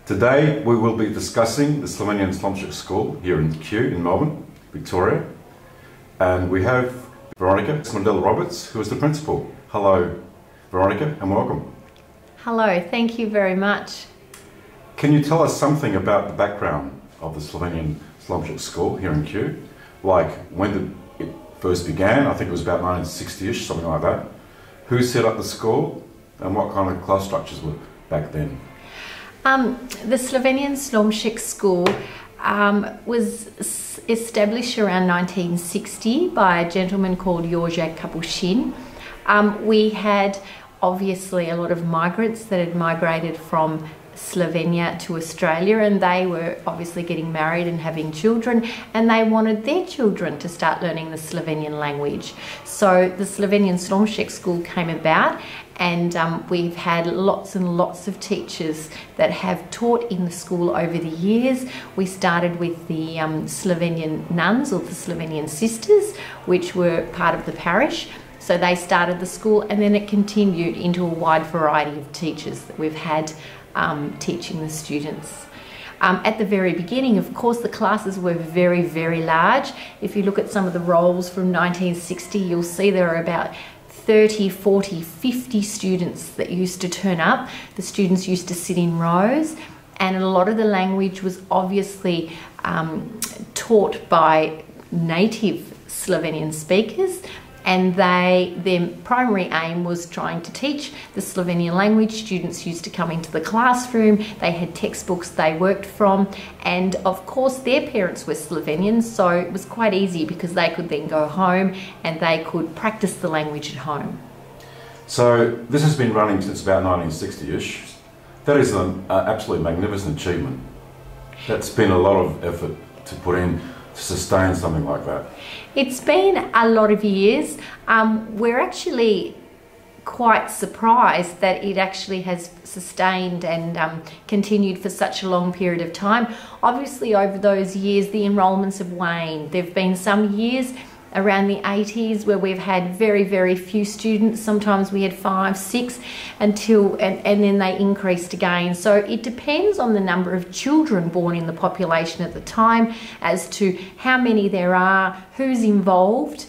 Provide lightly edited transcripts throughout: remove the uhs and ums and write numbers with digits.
Today we will be discussing the Slovenian Slomšek school here in Kew in Melbourne, Victoria. And we have Veronica Smrdel who is the principal. Hello Veronica and welcome. Hello, thank you very much. Can you tell us something about the background of the Slovenian Slomšek school here in Kew? Like when did it first began? I think it was about 1960-ish, something like that. Who set up the school and what kind of class structures were back then? The Slovenian Slomšek school was established around 1960 by a gentleman called Jože Kapušin. We had obviously a lot of migrants that had migrated from Slovenia to Australia, and they were obviously getting married and having children, and they wanted their children to start learning the Slovenian language. So the Slovenian Slomšek school came about, and we've had lots and lots of teachers that have taught in the school over the years. We started with the Slovenian nuns, or the Slovenian sisters, which were part of the parish. So they started the school, and then it continued into a wide variety of teachers that we've had teaching the students. At the very beginning, of course, the classes were very, very large. If you look at some of the rolls from 1960, you'll see there are about 30, 40, 50 students that used to turn up. The students used to sit in rows, and a lot of the language was obviously taught by native Slovenian speakers, and their primary aim was trying to teach the Slovenian language. Students used to come into the classroom, they had textbooks they worked from, and of course their parents were Slovenian, so it was quite easy because they could then go home and they could practice the language at home. So this has been running since about 1960-ish. That is an absolutely magnificent achievement. That's been a lot of effort to put in to sustain something like that. It's been a lot of years. We're actually quite surprised that it actually has sustained and continued for such a long period of time. Obviously over those years the enrolments have waned. There have been some years around the 80s where we've had very, very few students. Sometimes we had 5, 6 and then they increased again. So it depends on the number of children born in the population at the time as to how many there are, who's involved,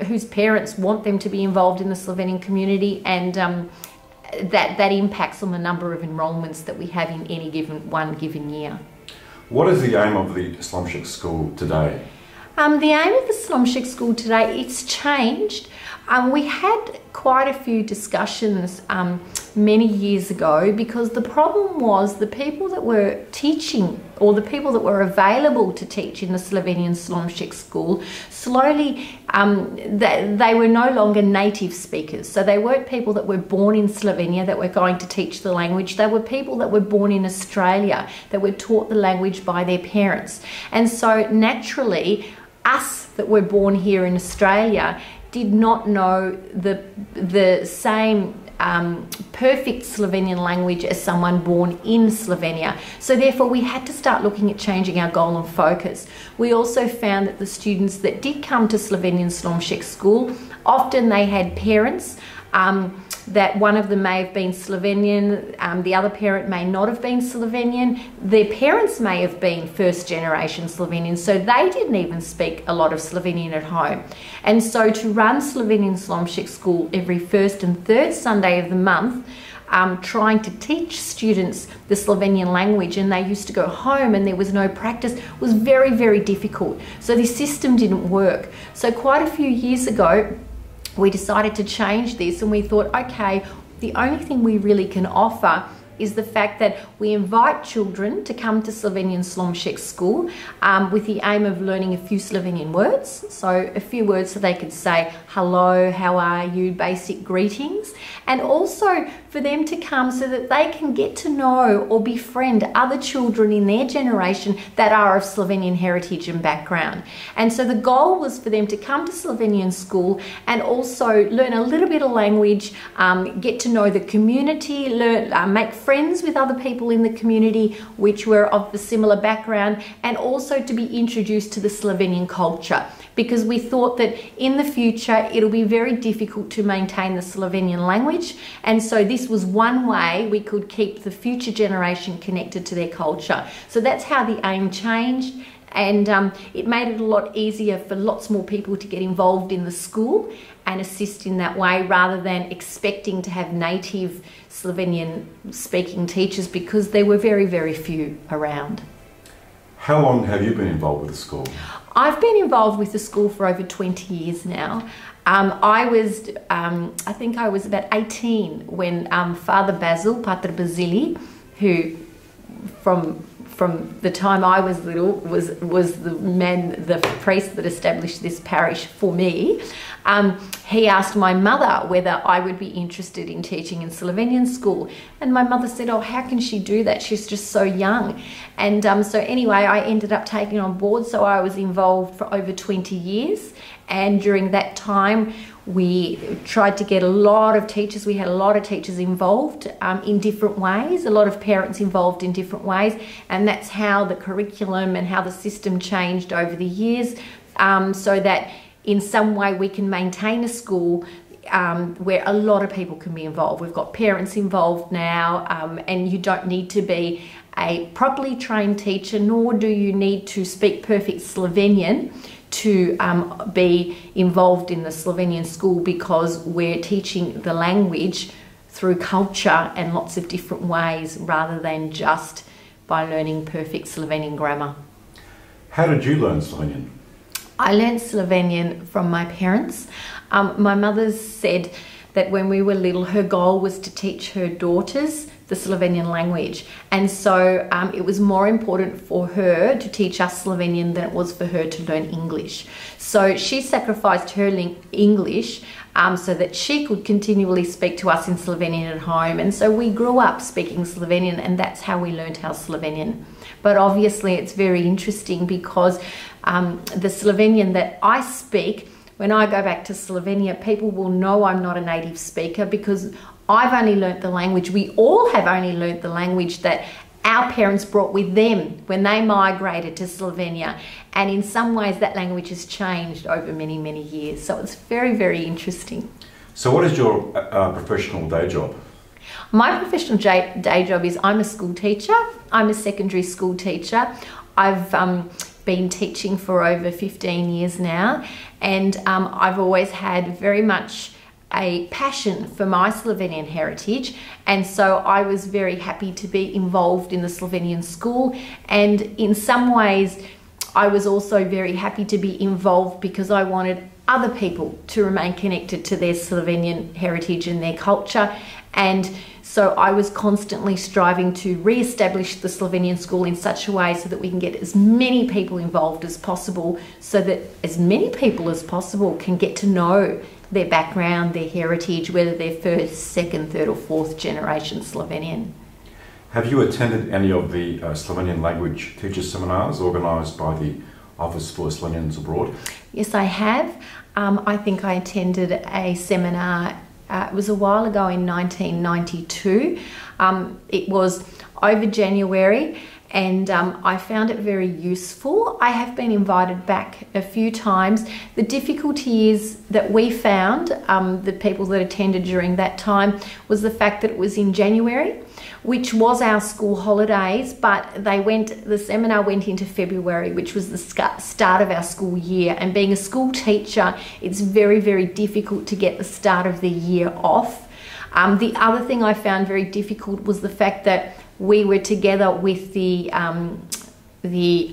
whose parents want them to be involved in the Slovenian community, and that impacts on the number of enrolments that we have in any one given year. What is the aim of the Slomšek school today? The aim of the Slomšek school today, it's changed. We had quite a few discussions many years ago, because the problem was the people that were teaching, or the people that were available to teach in the Slovenian Slomšek school, slowly they were no longer native speakers. So they weren't people that were born in Slovenia that were going to teach the language. They were people that were born in Australia that were taught the language by their parents. And so naturally, us that were born here in Australia did not know the same perfect Slovenian language as someone born in Slovenia. So therefore we had to start looking at changing our goal and focus. We also found that the students that did come to Slovenian Slomšek school, often they had parents that one of them may have been Slovenian, the other parent may not have been Slovenian, their parents may have been first generation Slovenian, so they didn't even speak a lot of Slovenian at home. And so to run Slovenian Slomšek school every first and third Sunday of the month, trying to teach students the Slovenian language, and they used to go home and there was no practice, was very, very difficult. So the system didn't work. So quite a few years ago, we decided to change this, and we thought, okay, the only thing we really can offer is the fact that we invite children to come to Slovenian Slomšek school with the aim of learning a few Slovenian words. So a few words so they could say hello, how are you, basic greetings, and also for them to come so that they can get to know or befriend other children in their generation that are of Slovenian heritage and background. And so the goal was for them to come to Slovenian school and also learn a little bit of language, get to know the community, make friends with other people in the community which were of the similar background, and also to be introduced to the Slovenian culture. because we thought that in the future it'll be very difficult to maintain the Slovenian language, and so this was one way we could keep the future generation connected to their culture. So that's how the aim changed, and it made it a lot easier for lots more people to get involved in the school and assist in that way, rather than expecting to have native Slovenian speaking teachers, because there were very, very few around. How long have you been involved with the school? I've been involved with the school for over 20 years now. I think I was about 18 when Father Basil, Pater Basili, who from the time I was little was the priest that established this parish for me. He asked my mother whether I would be interested in teaching in Slovenian school, and my mother said, "Oh, how can she do that? She's just so young." And so anyway, I ended up taking on board. So I was involved for over 20 years, and during that time we tried to get a lot of teachers. We had a lot of teachers involved in different ways, a lot of parents involved in different ways, and that's how the curriculum and how the system changed over the years, so that in some way we can maintain a school where a lot of people can be involved. We've got parents involved now, and you don't need to be a properly trained teacher, nor do you need to speak perfect Slovenian to be involved in the Slovenian school, because we're teaching the language through culture and lots of different ways, rather than just by learning perfect Slovenian grammar. How did you learn Slovenian? I learned Slovenian from my parents. My mother said that when we were little, her goal was to teach her daughters the Slovenian language, and so it was more important for her to teach us Slovenian than it was for her to learn English. So she sacrificed her English so that she could continually speak to us in Slovenian at home, and so we grew up speaking Slovenian, and that's how we learned our Slovenian. But obviously it's very interesting, because the Slovenian that I speak, when I go back to Slovenia, people will know I'm not a native speaker, because I've only learnt the language. We all have only learnt the language that our parents brought with them when they migrated to Slovenia. And in some ways that language has changed over many, many years. So it's very, very interesting. So what is your professional day job? My professional day job is I'm a school teacher. I'm a secondary school teacher. I've been teaching for over 15 years now, and I've always had very much a passion for my Slovenian heritage, and so I was very happy to be involved in the Slovenian school. And in some ways I was also very happy to be involved because I wanted other people to remain connected to their Slovenian heritage and their culture. And so I was constantly striving to re-establish the Slovenian school in such a way so that we can get as many people involved as possible, so that as many people as possible can get to know their background, their heritage, whether they're first, second, third or fourth generation Slovenian. Have you attended any of the Slovenian language teacher seminars organised by the Office for Slovenians Abroad? Yes, I have. I think I attended a seminar, it was a while ago in 1992. It was over January, and I found it very useful. I have been invited back a few times. The difficulty is that we found, the people that attended during that time, was the fact that it was in January, which was our school holidays, but the seminar went into February, which was the start of our school year. And being a school teacher, it's very, very difficult to get the start of the year off. The other thing I found very difficult was the fact that we were together with the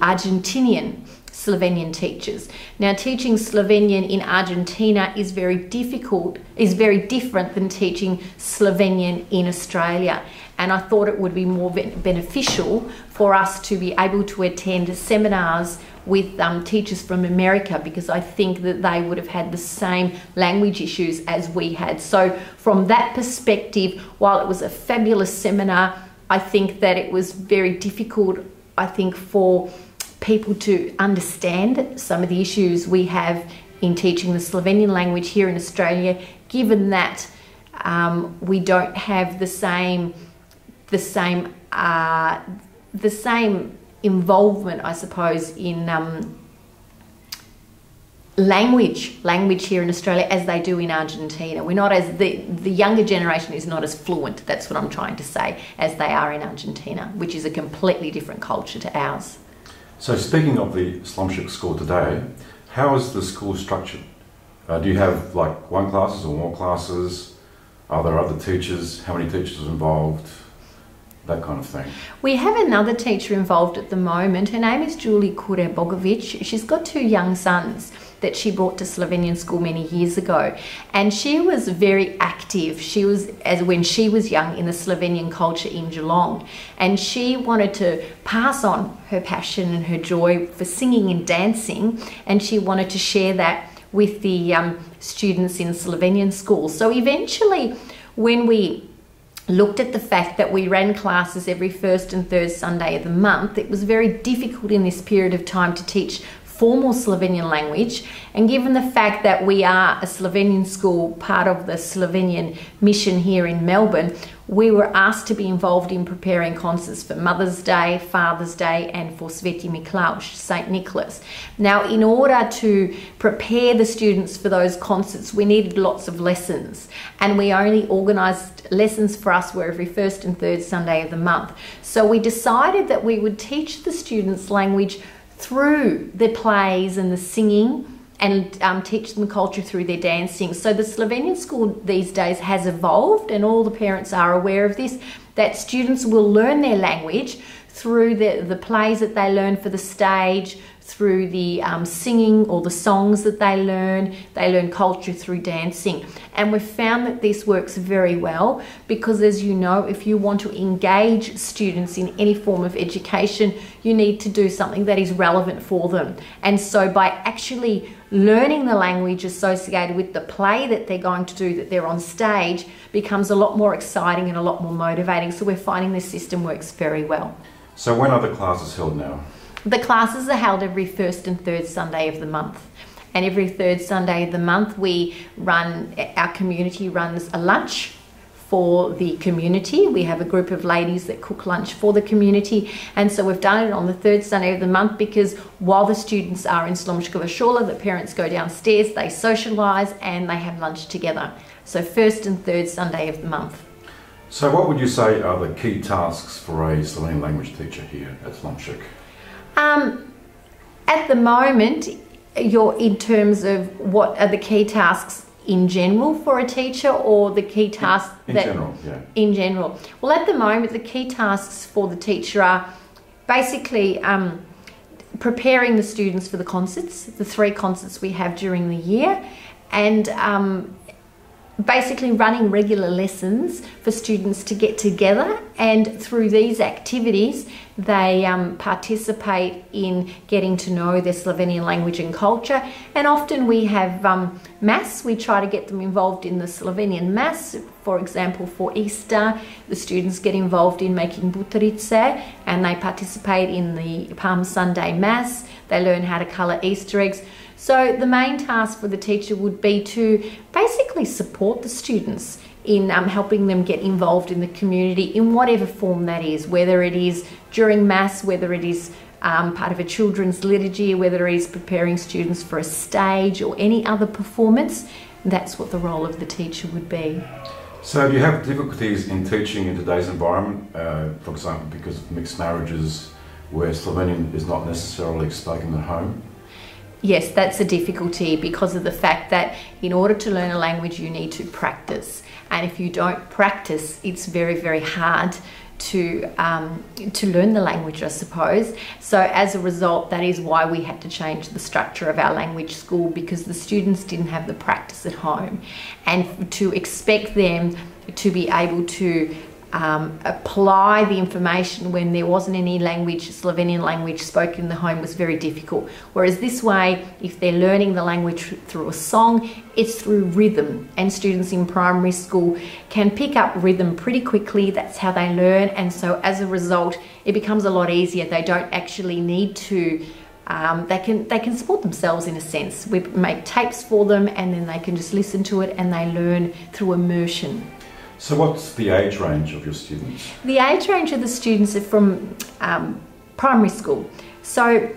Argentinian Slovenian teachers. Now, teaching Slovenian in Argentina is very difficult, is very different than teaching Slovenian in Australia. And I thought it would be more beneficial for us to be able to attend seminars with teachers from America, because I think that they would have had the same language issues as we had. So from that perspective, while it was a fabulous seminar, I think that it was very difficult, I think, for people to understand some of the issues we have in teaching the Slovenian language here in Australia, given that we don't have the same involvement, I suppose, in language here in Australia as they do in Argentina. We're not as, the younger generation is not as fluent, that's what I'm trying to say, as they are in Argentina, which is a completely different culture to ours. So speaking of the Slomšek school today, how is the school structured? Do you have like one classes or more classes? Are there other teachers? How many teachers are involved? That kind of thing. We have another teacher involved at the moment. Her name is Julie Kurebogovic. She's got 2 young sons that she brought to Slovenian school many years ago, and she was very active. She was, as when she was young, in the Slovenian culture in Geelong, and she wanted to pass on her passion and her joy for singing and dancing, and she wanted to share that with the students in Slovenian school. So eventually, when we looked at the fact that we ran classes every first and third Sunday of the month, it was very difficult in this period of time to teach formal Slovenian language, and given the fact that we are a Slovenian school, part of the Slovenian mission here in Melbourne, we were asked to be involved in preparing concerts for Mother's Day, Father's Day, and for Sveti Miklauš, St. Nicholas. Now, in order to prepare the students for those concerts, we needed lots of lessons, and we only organised lessons for us were every first and third Sunday of the month. So we decided that we would teach the students language through the plays and the singing, and teach them culture through their dancing. So the Slovenian school these days has evolved, and all the parents are aware of this, that students will learn their language through the plays that they learn for the stage, through the singing or the songs that they learn culture through dancing. And we've found that this works very well because, as you know, if you want to engage students in any form of education, you need to do something that is relevant for them. And so by actually learning the language associated with the play that they're going to do, that they're on stage, becomes a lot more exciting and a lot more motivating. So we're finding this system works very well. So when are the classes held now? The classes are held every first and third Sunday of the month. And every third Sunday of the month our community runs a lunch for the community. We have a group of ladies that cook lunch for the community, and so we've done it on the third Sunday of the month because while the students are in Slomškova škola, the parents go downstairs, they socialise and they have lunch together. So first and third Sunday of the month. So what would you say are the key tasks for a Slovenian language teacher here at Slomšek? At the moment, you're in terms of what are the key tasks in general for a teacher, or the key tasks in general, yeah. In general. Well, at the moment, the key tasks for the teacher are basically preparing the students for the concerts, the 3 concerts we have during the year, and basically running regular lessons for students to get together, and through these activities they participate in getting to know their Slovenian language and culture. And often we have mass. We try to get them involved in the Slovenian mass. For example, for Easter, the students get involved in making butarice and they participate in the Palm Sunday mass. They learn how to colour Easter eggs. So the main task for the teacher would be to basically support the students in helping them get involved in the community in whatever form that is, whether it is during Mass, whether it is part of a children's liturgy, whether it is preparing students for a stage or any other performance. That's what the role of the teacher would be. So do you have difficulties in teaching in today's environment, for example, because of mixed marriages where Slovenian is not necessarily spoken at home? Yes, that's a difficulty because of the fact that in order to learn a language you need to practice, and if you don't practice it's very, very hard to learn the language, I suppose. So as a result, that is why we had to change the structure of our language school, because the students didn't have the practice at home, and to expect them to be able to apply the information when there wasn't any language, Slovenian language spoken in the home, was very difficult. Whereas this way, if they're learning the language through a song, it's through rhythm, and students in primary school can pick up rhythm pretty quickly. That's how they learn, and so as a result it becomes a lot easier. They don't actually need to they can support themselves in a sense. We make tapes for them and then they can just listen to it and they learn through immersion. So what's the age range of your students? The age range of the students are from primary school. So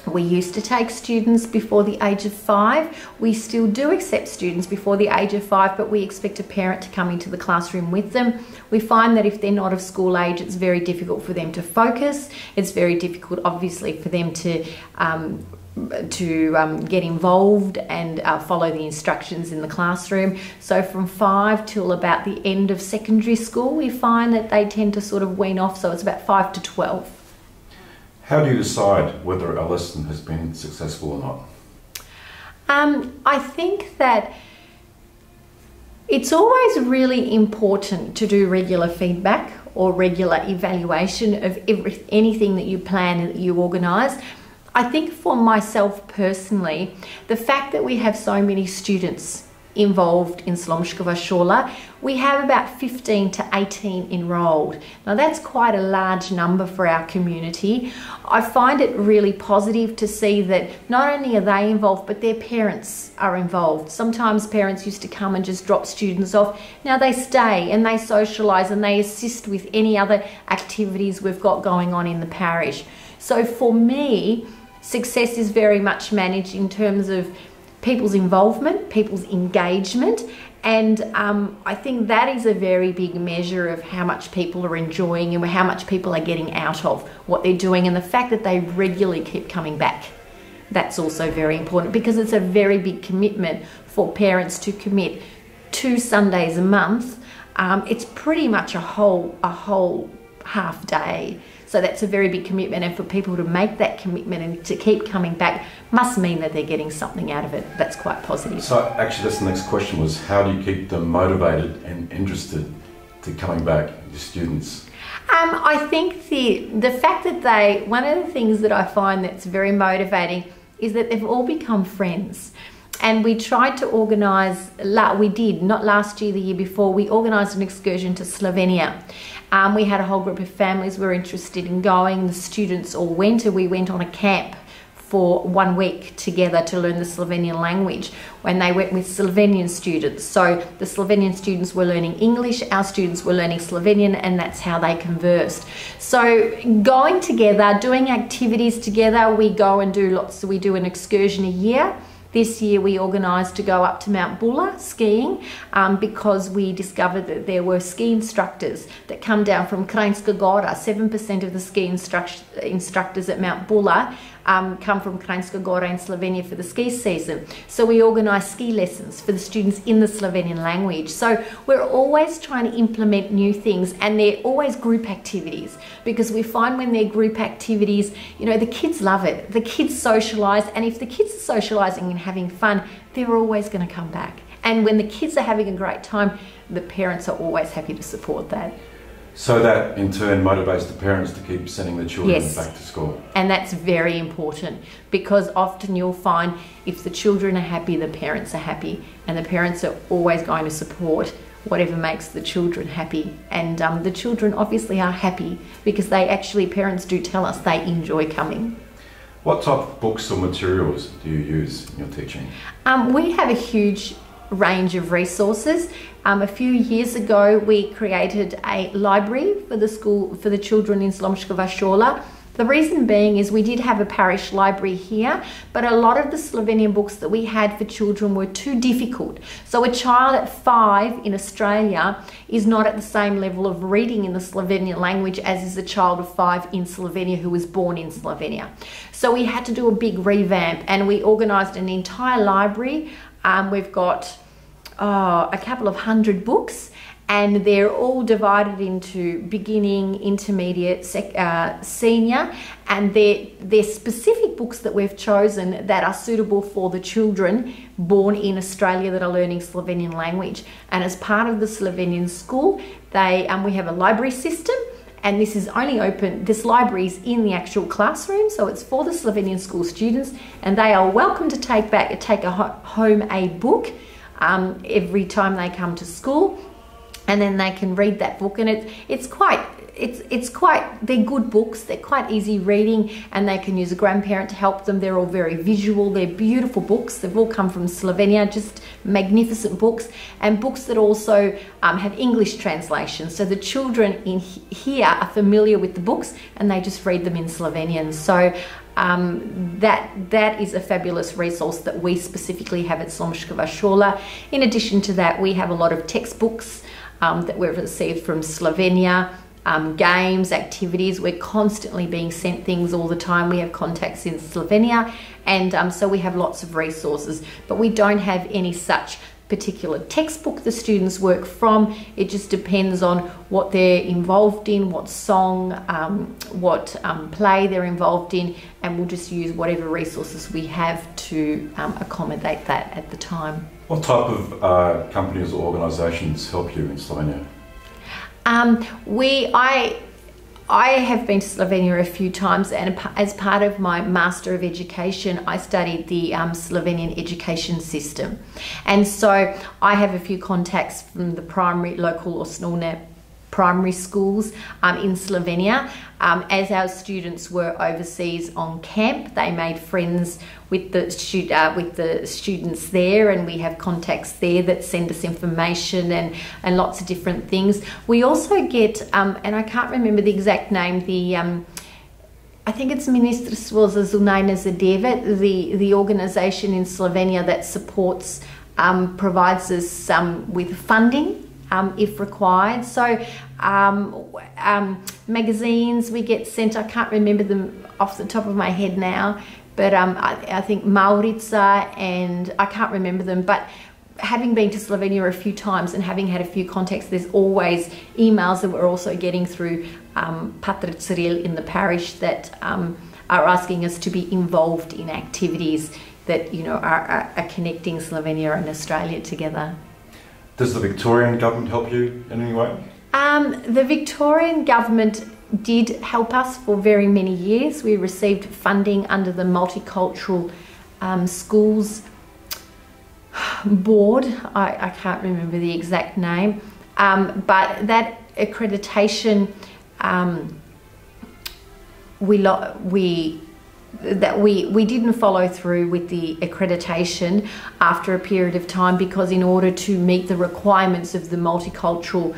We used to take students before the age of 5. We still do accept students before the age of 5, but we expect a parent to come into the classroom with them. We find that if they're not of school age, it's very difficult for them to focus. It's very difficult, obviously, for them to get involved and follow the instructions in the classroom. So from 5 till about the end of secondary school, we find that they tend to sort of wean off, so it's about 5 to 12. How do you decide whether a lesson has been successful or not? I think that it's always really important to do regular feedback or regular evaluation of anything that you plan and that you organise. I think for myself personally, the fact that we have so many students involved in Slomškova škola, we have about 15 to 18 enrolled. Now that's quite a large number for our community. I find it really positive to see that not only are they involved, but their parents are involved. Sometimes parents used to come and just drop students off. Now they stay and they socialise and they assist with any other activities we've got going on in the parish. So for me, success is very much managed in terms of people's involvement, people's engagement, and I think that is a very big measure of how much people are enjoying and how much people are getting out of what they're doing, and the fact that they regularly keep coming back. That's also very important because it's a very big commitment for parents to commit 2 Sundays a month. It's pretty much a whole half day. So that's a very big commitment, and for people to make that commitment and to keep coming back must mean that they're getting something out of it. That's quite positive. So actually that's the next question, was how do you keep them motivated and interested to coming back, your students? I think the fact that one of the things that I find that's very motivating is that they've all become friends. And we tried to organise, not last year, the year before, we organised an excursion to Slovenia. We had a whole group of families who were interested in going. The students all went, and we went on a camp for 1 week together to learn the Slovenian language when they went with Slovenian students. So the Slovenian students were learning English, our students were learning Slovenian, and that's how they conversed. So going together, doing activities together, we do an excursion a year. This year we organised to go up to Mount Buller skiing because we discovered that there were ski instructors that come down from Kranjska Gora. 7% of the ski instructors at Mount Buller come from Kranjska Gora in Slovenia for the ski season. So we organised ski lessons for the students in the Slovenian language. So we're always trying to implement new things, and they're always group activities, because we find when they're group activities, the kids love it. The kids socialise, and if the kids are socialising and having fun, they're always going to come back. And when the kids are having a great time, the parents are always happy to support that. So that in turn motivates the parents to keep sending the children back to school. And that's very important, because often you'll find if the children are happy, the parents are happy, and the parents are always going to support whatever makes the children happy. And the children obviously are happy because parents do tell us they enjoy coming. What type of books or materials do you use in your teaching? We have a huge range of resources. A few years ago, we created a library for the children in Slomškova škola. The reason being is we did have a parish library here, but a lot of the Slovenian books that we had for children were too difficult. So a child at 5 in Australia is not at the same level of reading in the Slovenian language as is a child of 5 in Slovenia who was born in Slovenia. So we had to do a big revamp, and we organised an entire library. We've got a couple of 100 books, and they're all divided into beginning, intermediate, senior, and they're specific books that we've chosen that are suitable for the children born in Australia that are learning Slovenian language. And as part of the Slovenian school, we have a library system, and this is only open, this library is in the actual classroom, so it's for the Slovenian school students, and they are welcome to take home a book every time they come to school. and then they can read that book, and it's quite they're good books, they're quite easy reading, and they can use a grandparent to help them. They're all very visual, they're beautiful books, they've all come from Slovenia, just magnificent books, and books that also have English translations, so the children in here are familiar with the books and they just read them in Slovenian. So that is a fabulous resource that we specifically have at Slomškova škola. In addition to that, we have a lot of textbooks that we've received from Slovenia, games, activities. We're constantly being sent things all the time. We have contacts in Slovenia, and so we have lots of resources, but we don't have any such particular textbook the students work from. It just depends on what they're involved in, what song, what play they're involved in, and we'll just use whatever resources we have to accommodate that at the time. What type of companies or organisations help you in Slovenia? I have been to Slovenia a few times, and as part of my Master of Education, I studied the Slovenian education system. And so I have a few contacts from the primary, local osnovne primary schools in Slovenia. As our students were overseas on camp, they made friends with the students there, and we have contacts there that send us information and lots of different things. We also get, and I can't remember the exact name, I think it's Ministrstvo za zunanje zadeve, the organisation in Slovenia that supports, provides us with funding if required. So magazines we get sent, I can't remember them off the top of my head now, but I think Maurica, and I can't remember them, but having been to Slovenia a few times and having had a few contacts, there's always emails that we're also getting through Pater Cyril in the parish that are asking us to be involved in activities that, you know, are connecting Slovenia and Australia together. Does the Victorian government help you in any way? The Victorian government did help us for very many years. We received funding under the Multicultural Schools Board. I can't remember the exact name, but that accreditation, we didn't follow through with the accreditation after a period of time, because in order to meet the requirements of the Multicultural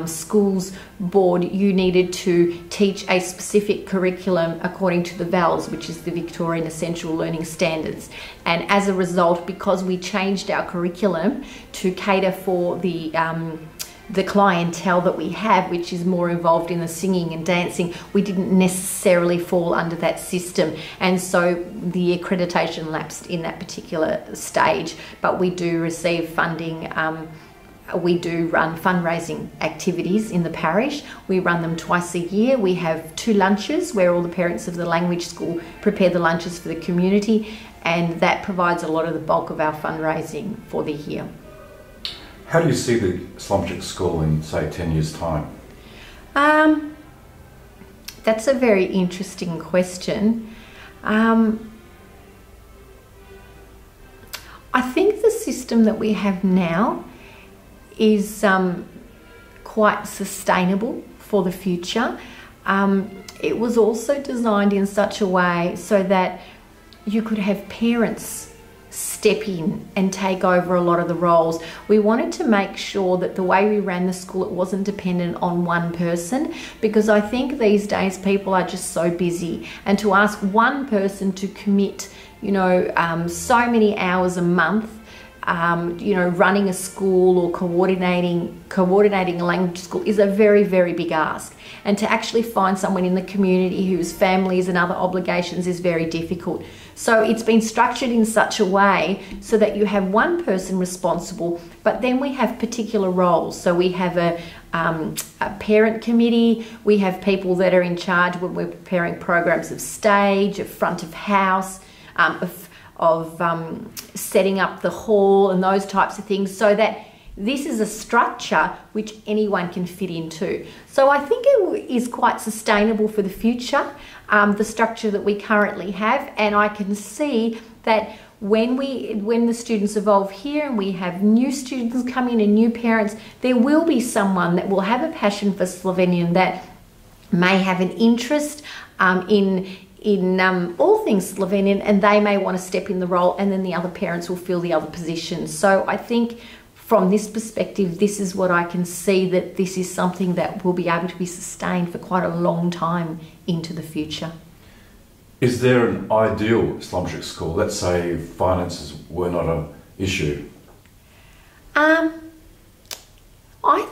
Schools Board, you needed to teach a specific curriculum according to the VALS, which is the Victorian Essential Learning Standards. And as a result, because we changed our curriculum to cater for the clientele that we have, which is more involved in the singing and dancing, we didn't necessarily fall under that system, and so the accreditation lapsed in that particular stage. But we do receive funding. We do run fundraising activities in the parish. We run them twice a year. We have 2 lunches where all the parents of the language school prepare the lunches for the community, and that provides a lot of the bulk of our fundraising for the year. How do you see the Slomšek school in, say, 10 years' time? That's a very interesting question. I think the system that we have now is quite sustainable for the future. It was also designed in such a way so that you could have parents step in and take over a lot of the roles. We wanted to make sure that the way we ran the school, it wasn't dependent on one person, because I think these days people are just so busy, and to ask one person to commit, you know, so many hours a month, you know, running a school or coordinating a language school is a very, very big ask. And to actually find someone in the community whose families and other obligations is very difficult. So it's been structured in such a way so that you have one person responsible, but then we have particular roles. So we have a parent committee, we have people that are in charge when we're preparing programs of stage, of front of house, of setting up the hall and those types of things, so that this is a structure which anyone can fit into. So I think it is quite sustainable for the future, the structure that we currently have, and I can see that when the students evolve here and we have new students come in and new parents, there will be someone that will have a passion for Slovenian, that may have an interest in all things Slovenian, and they may want to step in the role, and then the other parents will fill the other positions. So I think from this perspective, this is what I can see, that this is something that will be able to be sustained for quite a long time into the future. Is there an ideal Slomšek school? Let's say finances were not an issue. I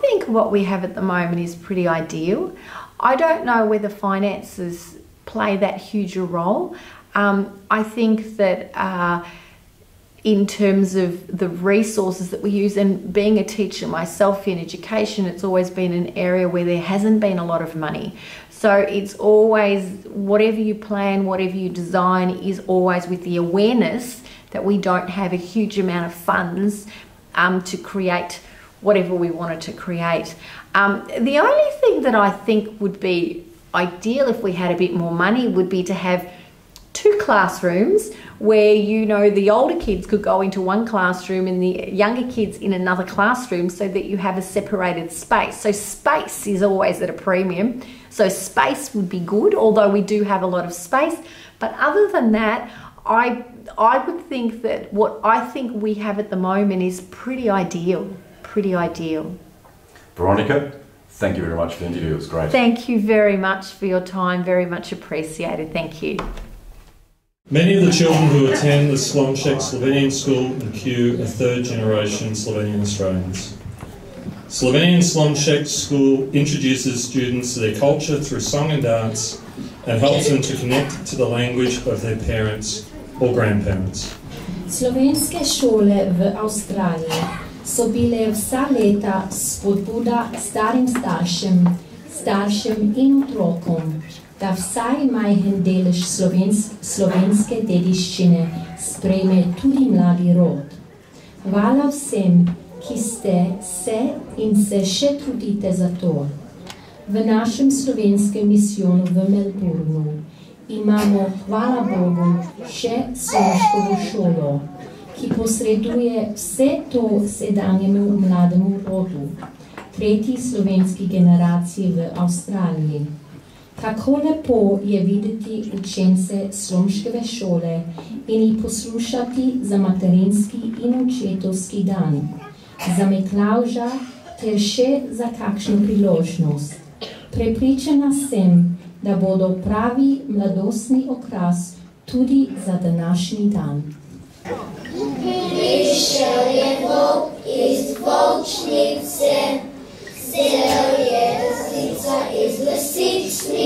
think what we have at the moment is pretty ideal. I don't know whether finances play that huge a role. I think that in terms of the resources that we use, and being a teacher myself in education, it's always been an area where there hasn't been a lot of money. So it's always, whatever you plan, whatever you design, is always with the awareness that we don't have a huge amount of funds to create whatever we wanted to create. The only thing that I think would be ideal if we had a bit more money would be to have 2 classrooms where, you know, the older kids could go into one classroom and the younger kids in another classroom, so that you have a separated space. So space is always at a premium. So space would be good, although we do have a lot of space. But other than that, I would think that what I think we have at the moment is pretty ideal. Pretty ideal. Veronica, thank you very much for the interview. It was great. Thank you very much for your time. Very much appreciated. Thank you. Many of the children who attend the Slomšek Slovenian School in Kew are third-generation Slovenian Australians. Slovenian Slomšek School introduces students to their culture through song and dance, and helps them to connect to the language of their parents or grandparents. Slovenske šole v Avstraliji so bile vsa leta spodbuda starim staršem in otrokom, da vsaj majhen delež slovenske dediščine sprejme tudi mladi rod. Hvala vsem, ki ste se in se še trudite za to. V našem slovenskem misijonu v Melbourneu imamo, hvala Bogu, še Slomškovo šolo, ki posreduje vse to sedanjemu mlademu rodu, 3. slovenski generaciji v Avstraliji. Kako lepo je videti učence Slomškove šole in jih poslušati za materinski in očetovski dan, za Miklavža ter še za kakšno priložnost. Prepričana sem, da bodo pravi mladostni okras tudi za današnji dan. Prišel je volk iz volčnice, vzel je lisica iz lisičnice.